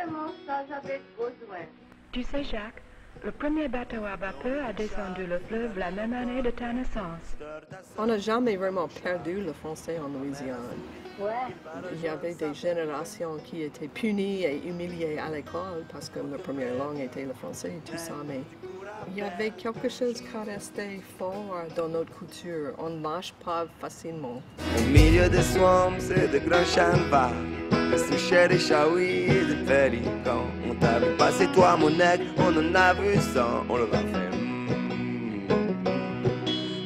exactement ça j'avais besoin. Tu sais, Jacques, le premier bateau à vapeur a descendu le fleuve la même année de ta naissance. On n'a jamais vraiment perdu le français en Louisiane. Ouais. Il y avait des générations qui étaient punies et humiliées à l'école parce que leur première langue était le français et tout ça, mais il y avait quelque chose qui restait fort dans notre culture. On ne lâche pas facilement. Au milieu des swamps et de grands champs de vagues, de souchets, des chaouis et de pélicans. On t'a vu passer toi mon aigle, on en a vu 100, on leur a fait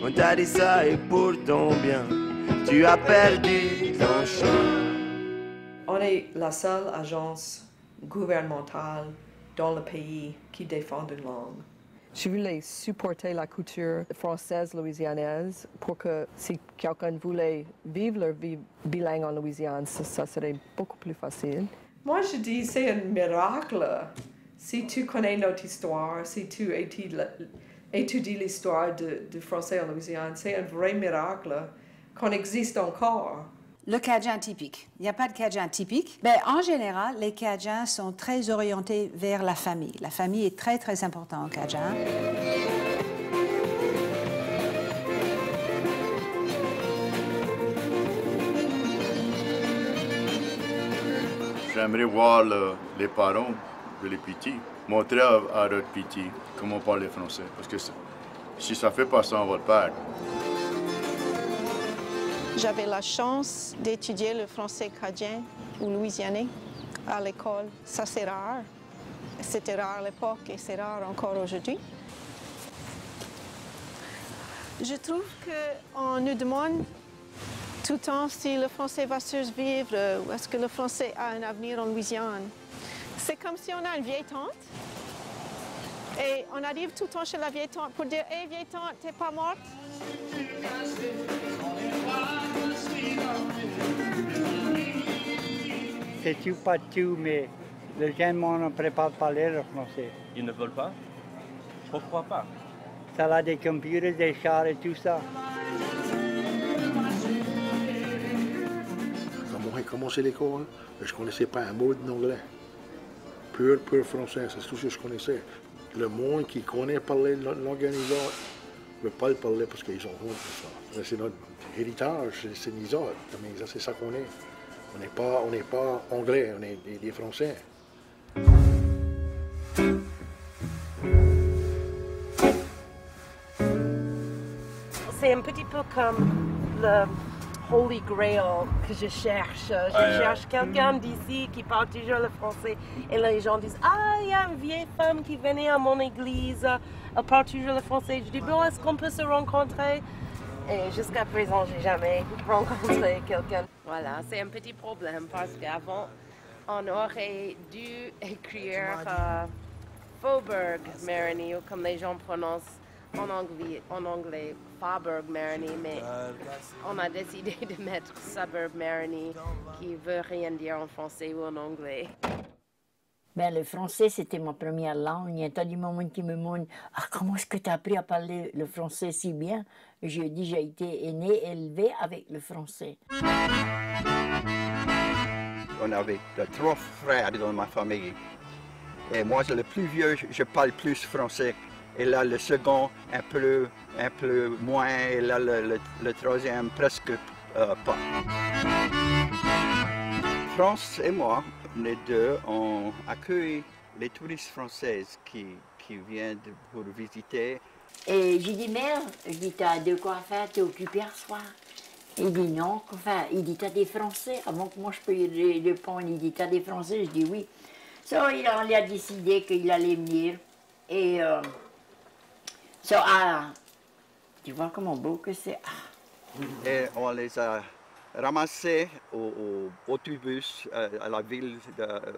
On t'a dit ça et pour ton bien, tu as perdu ton chant. On est la seule agence gouvernementale dans le pays qui défend une langue. Je voulais supporter la culture française louisianaise pour que si quelqu'un voulait vivre leur vie bilingue en Louisiane, ça serait beaucoup plus facile. Moi, je dis c'est un miracle. Si tu connais notre histoire, si tu étudies l'histoire du français en Louisiane, c'est un vrai miracle qu'on existe encore. Le Cajun typique. Il n'y a pas de Cajun typique. Mais en général, les Cajuns sont très orientés vers la famille. La famille est très, très importante en Cajun. J'aimerais voir les parents de les petits, montrer à leurs petits comment parler français. Parce que si ça fait pas ça, on va le perdre. J'avais la chance d'étudier le français cajun ou louisianais à l'école. Ça, c'est rare. C'était rare à l'époque et c'est rare encore aujourd'hui. Je trouve qu'on nous demande tout le temps si le français va survivre ou est-ce que le français a un avenir en Louisiane. C'est comme si on a une vieille tante et on arrive tout le temps chez la vieille tante pour dire « Hey, vieille tante, t'es pas morte? » C'est tout pas tout, mais les gens ne préparent pas parler le français. Ils ne veulent pas? Je ne crois pas. Ça a des computers, des chars et tout ça. Quand moi j'ai commencé l'école, je ne connaissais pas un mot d'anglais. Pur français, c'est tout ce que je connaissais. Le monde qui connaît parler l'organisation ne peut pas le parler parce qu'ils ont honte de ça. C'est notre héritage, c'est nous autres. C'est ça qu'on est. On n'est pas anglais, on est des Français. C'est un petit peu comme le Holy Grail que je cherche. Je cherche quelqu'un d'ici qui parle toujours le français. Et les gens disent « Ah, il y a une vieille femme qui venait à mon église, elle parle toujours le français. » Je dis « Bon, est-ce qu'on peut se rencontrer ?» Et jusqu'à présent, j'ai jamais rencontré quelqu'un. Voilà, c'est un petit problème parce qu'avant, on aurait dû écrire Faubourg Marigny, ou comme les gens prononcent en anglais Faubourg Marigny, mais on a décidé de mettre Suburb Marigny, qui veut rien dire en français ou en anglais. Ben, le français, c'était ma première langue. Il y a du moment qui me demande « Ah, comment est-ce que tu as appris à parler le français si bien ?» Je dis « J'ai été né, élevé avec le français. » On avait 3 frères dans ma famille. Et moi, le plus vieux, je parle plus français. Et là, le second, un peu moins. Et là, le troisième, presque pas. France et moi, les deux, on accueille les touristes françaises qui viennent pour visiter. Et j'ai dit, mère, je dis, t'as de quoi faire, t'es occupé à soir. Il dit non, enfin, il dit, t'as des Français, avant que moi je peux y répondre, il dit, t'as des Français, je dis oui. On a décidé qu'il allait venir. Et tu vois comment beau que c'est. Et on les a ramassés au autobus à la ville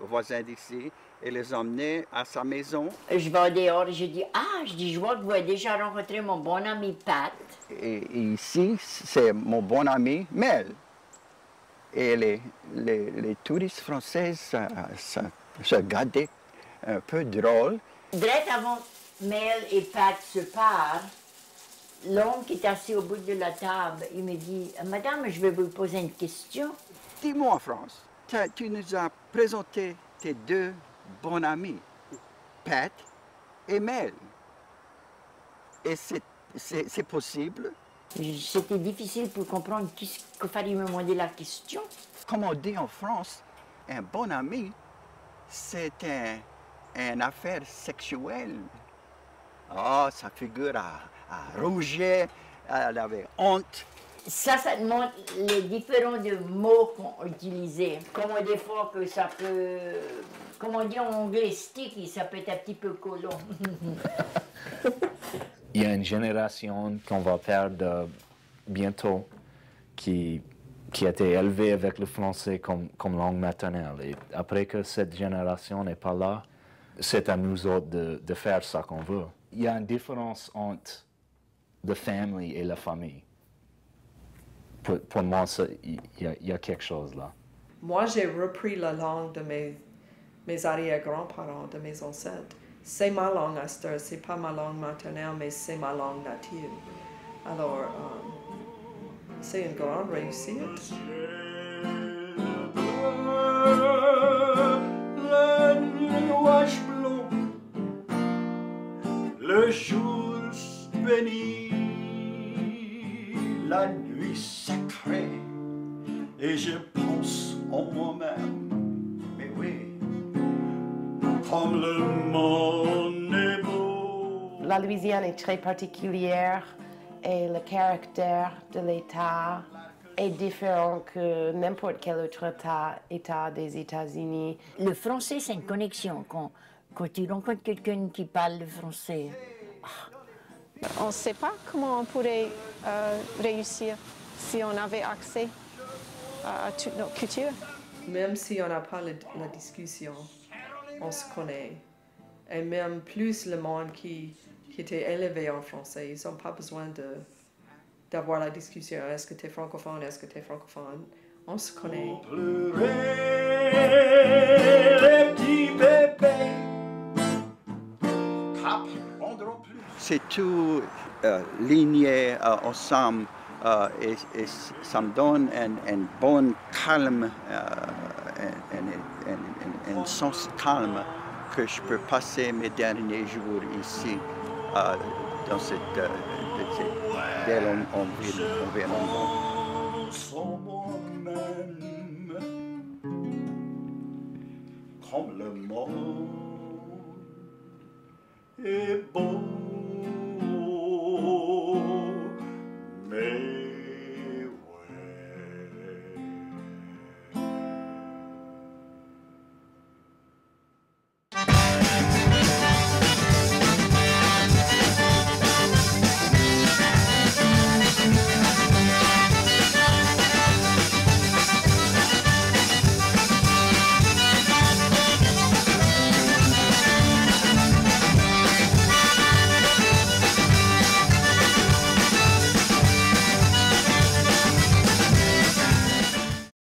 voisine d'ici et les emmenés à sa maison. Je vais dehors et je dis, je vois que vous avez déjà rencontré mon bon ami Pat. Et ici, c'est mon bon ami Mel. Et les touristes françaises se regardaient un peu drôle. Direct avant Mel et Pat se partent, l'homme qui est assis au bout de la table, il me dit, Madame, je vais vous poser une question. Dis-moi, France, tu nous as présenté tes deux bons amis, Pat et Mel. Et c'est possible? C'était difficile pour comprendre qu'il fallait me demander la question. Comme on dit en France, un bon ami, c'est une affaire sexuelle. Oh, ça figure à rougir, elle avait honte. Ça demande les différents mots qu'on utilisait. Comme des fois que ça peut, comme on dit en anglais, sticky, ça peut être un petit peu collant. Il y a une génération qu'on va perdre bientôt qui a été élevée avec le français comme langue maternelle. Et après que cette génération n'est pas là, c'est à nous autres de faire ce qu'on veut. Il y a une différence entre la famille et la famille. Pour moi, il y a quelque chose là. Moi, j'ai repris la langue de mes arrière-grands-parents, de mes ancêtres. C'est ma langue, Esther. C'est pas ma langue maternelle, mais c'est ma langue native. Alors, c'est une grande réussite. Le nuage blanc, le jour béni, la nuit sacrée, et je pense en moi-même, mais oui, comme le monde est beau. La Louisiane est très particulière et le caractère de l'État est différent que n'importe quel autre État des États-Unis. Le français, c'est une connexion. Quand tu rencontres quelqu'un qui parle le français, on ne sait pas comment on pourrait réussir si on avait accès à toute notre culture. Même si on n'a pas la discussion, on se connaît. Et même plus le monde qui était élevé en français, ils n'ont pas besoin d'avoir la discussion. Est-ce que tu es francophone? Est-ce que tu es francophone? On se connaît. Les petits bébés, C'est tout ligné ensemble et ça me donne un bon calme, un sens calme que je peux passer mes derniers jours ici dans cette belle environnement. sans moi-même, comme le monde est beau.